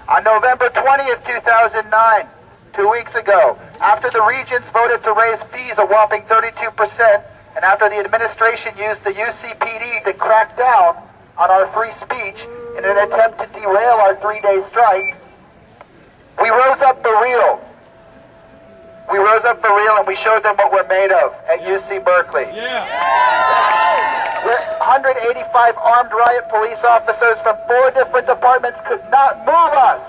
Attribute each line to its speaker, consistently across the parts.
Speaker 1: On November 20th, 2009, 2 weeks ago, after the regents voted to raise fees a whopping 32%, and after the administration used the UCPD to crack down on our free speech in an attempt to derail our 3-day strike, we rose up for real. We rose up for real and we showed them what we're made of at UC Berkeley.
Speaker 2: Yeah.
Speaker 1: We're 185 armed riot police officers from 4 different departments could not move us.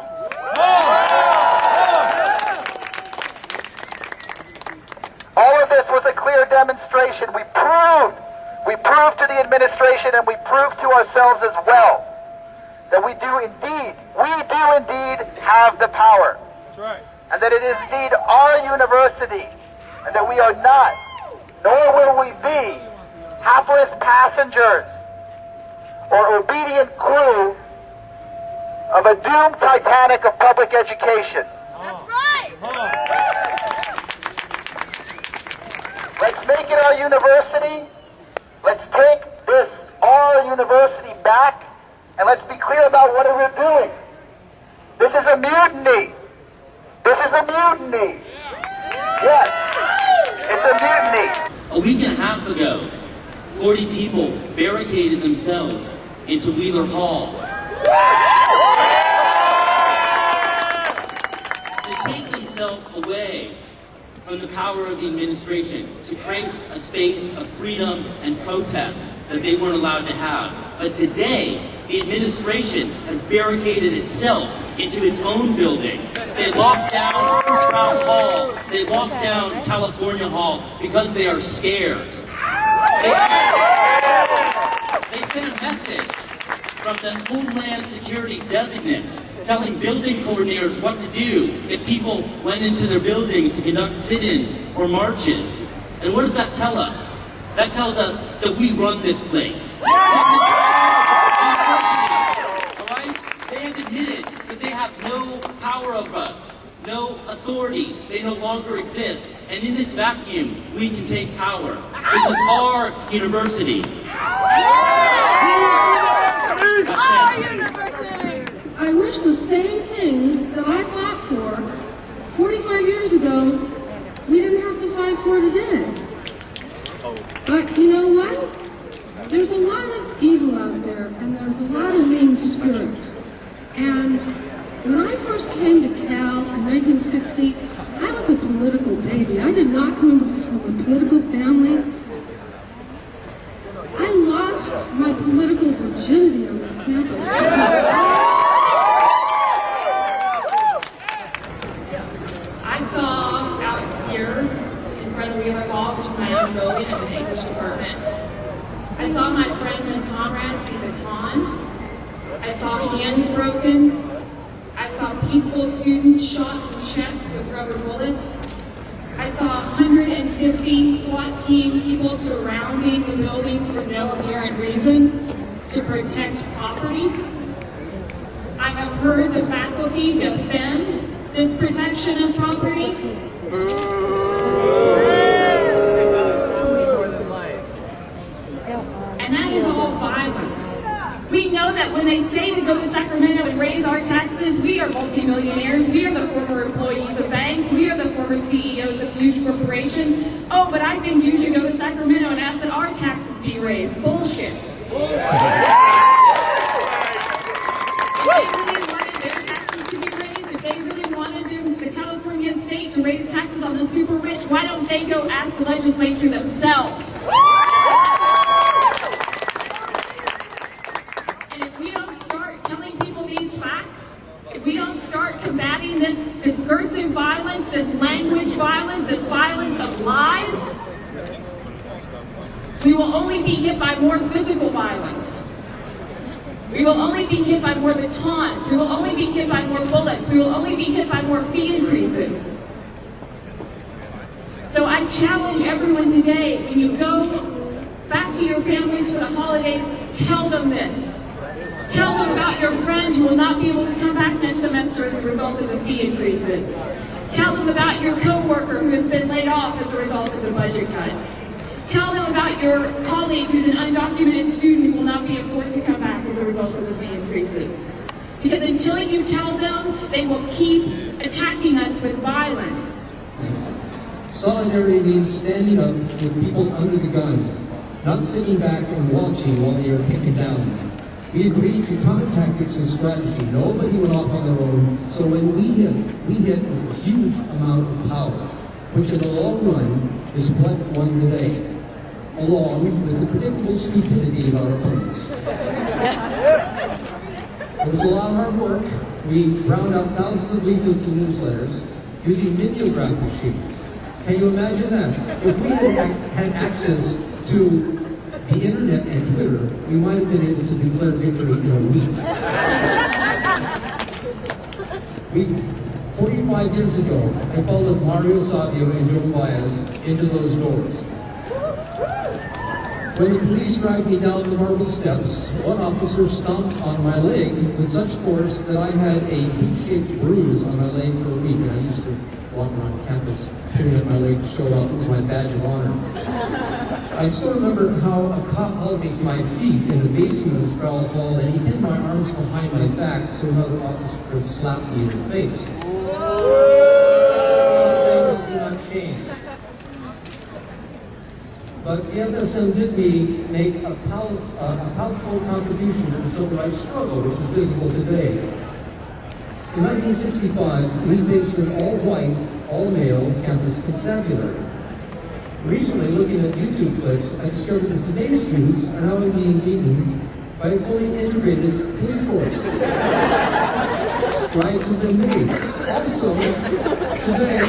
Speaker 1: All of this was a clear demonstration. We proved to the administration and we proved to ourselves as well that we do indeed have the power.
Speaker 2: That's right.
Speaker 1: And that it is indeed our university, and that we are not, nor will we be, hapless passengers or obedient crew of a doomed Titanic of public education.
Speaker 3: That's right!
Speaker 1: Let's make it our university. Let's take this, our university, back, and let's be clear about what we're doing. This is a mutiny. This is a mutiny. Yes, it's a mutiny.
Speaker 4: A week and a half ago, 40 people barricaded themselves into Wheeler Hall to take themselves away from the power of the administration, to create a space of freedom and protest that they weren't allowed to have. But today, the administration has barricaded itself into its own buildings. They locked down Brown Hall. They locked down California Hall because they are scared. They sent a message from the Homeland Security designate telling building coordinators what to do if people went into their buildings to conduct sit-ins or marches. And what does that tell us? That tells us that we run this place. They have admitted that they have no power over us, no authority. They no longer exist. And in this vacuum, we can take power. This is our university.
Speaker 3: Our university!
Speaker 5: I wish the same things that I fought for 45 years ago, we didn't have to fight for today. But you know what? There's a lot of evil out there, and there's a lot of mean spirit. And when I first came to Cal in 1960, I was a political baby. I did not come from a political family. I lost my political virginity on this campus.
Speaker 6: I saw out here in front of Wheeler Hall, which is my own building in the English department, I saw my friends and comrades be batoned. I saw hands broken. I saw peaceful students shot in the chest with rubber bullets. I saw 150 SWAT team people surrounding the building for no apparent reason to protect property. I have heard the faculty defend this protection of property. And that is all violence. We know that when they say to go to Sacramento and raise our taxes, we are multimillionaires, we are the former employees of banks, we are the former CEOs of huge corporations. Oh, but I think you should go to Sacramento and ask that our taxes be raised. Bullshit. If they really wanted their taxes to be raised, if they really wanted the California state to raise taxes on the super rich, why don't they go ask the legislature themselves? If we don't start combating this discursive violence, this language violence, this violence of lies, we will only be hit by more physical violence. We will only be hit by more batons. We will only be hit by more bullets. We will only be hit by more fee increases. So I challenge everyone today, when you go back to your families for the holidays, tell them this. Tell them about your friend who will not be able to come back next semester as a result of the fee increases. Tell them about your coworker who has been laid off as a result of the budget cuts. Tell them about your colleague who's an undocumented student who will not be afforded to come back as a result of the fee increases. Because until you tell them, they will keep attacking us with violence.
Speaker 2: Solidarity means standing up with people under the gun, not sitting back and watching while they are taken down. We agreed to common tactics and strategy. Nobody went off on their own. So when we hit with a huge amount of power, which in the long run is what won the day, along with the predictable stupidity of our opponents. It was a lot of hard work. We ground out thousands of leaflets and newsletters using mimeograph machines. Can you imagine that? If we had access to the internet and Twitter, we might have been able to declare victory in a week. 45 years ago, I followed Mario Salvo and Joe Baez into those doors. When the police dragged me down the marble steps, one officer stomped on my leg with such force that I had a boot-shaped bruise on my leg for a week. And I used to walk around campus putting up my leg to show off. It was my badge of honor. I still remember how a cop held me to my feet in the basement of Wheeler Hall, and he pinned my arms behind my back so another officer could slap me in the face. Some things do not change. But the FSM did make a powerful contribution to the civil rights struggle, which is visible today. In 1965, we faced an all-white, all-male campus constabulary. Recently, looking at YouTube clips, I discovered that today's students are now being beaten by a fully integrated police force. Strides have been made. Also, today,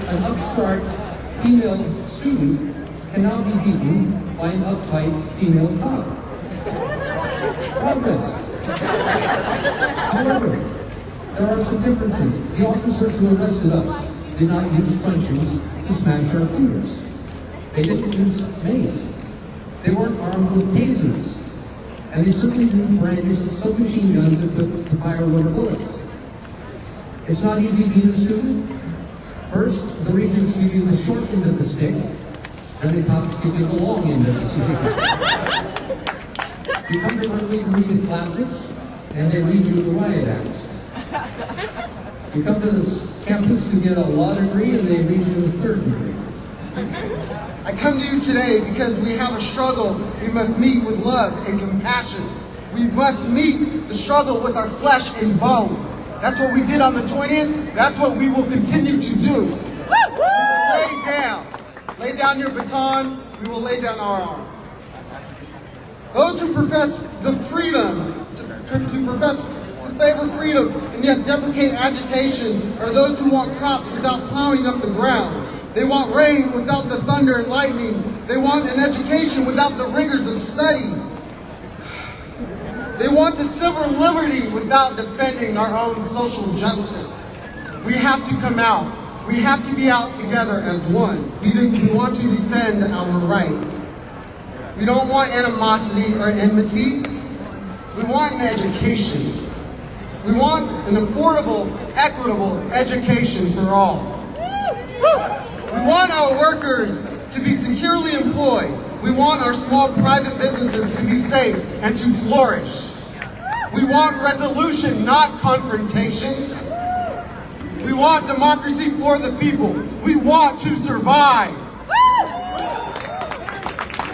Speaker 2: an upstart female student can now be beaten by an uptight female cop. Progress. However, there are some differences. The officers who arrested us did not use truncheons to smash our fingers. They didn't use mace. They weren't armed with tasers. And they certainly didn't brandish submachine guns to fire rubber bullets. It's not easy being a student. First, the regents give you the short end of the stick, then the cops give you the long end of the stick. You come to Berkeley to read the classics, and they read you the Riot Act. You come to this campus to get a law degree, and they read you the third degree.
Speaker 7: I come to you today because we have a struggle we must meet with love and compassion. We must meet the struggle with our flesh and bone. That's what we did on the 20th. That's what we will continue to do. We will lay down your batons. We will lay down our arms. Those who profess the freedom, to favor freedom and yet deprecate agitation are those who want crops without plowing up the ground. They want rain without the thunder and lightning. They want an education without the rigors of study. They want the civil liberty without defending our own social justice. We have to come out. We have to be out together as one. We want to defend our right. We don't want animosity or enmity. We want an education. We want an affordable, equitable education for all. We want our workers to be securely employed. We want our small private businesses to be safe and to flourish. We want resolution, not confrontation. We want democracy for the people. We want to survive.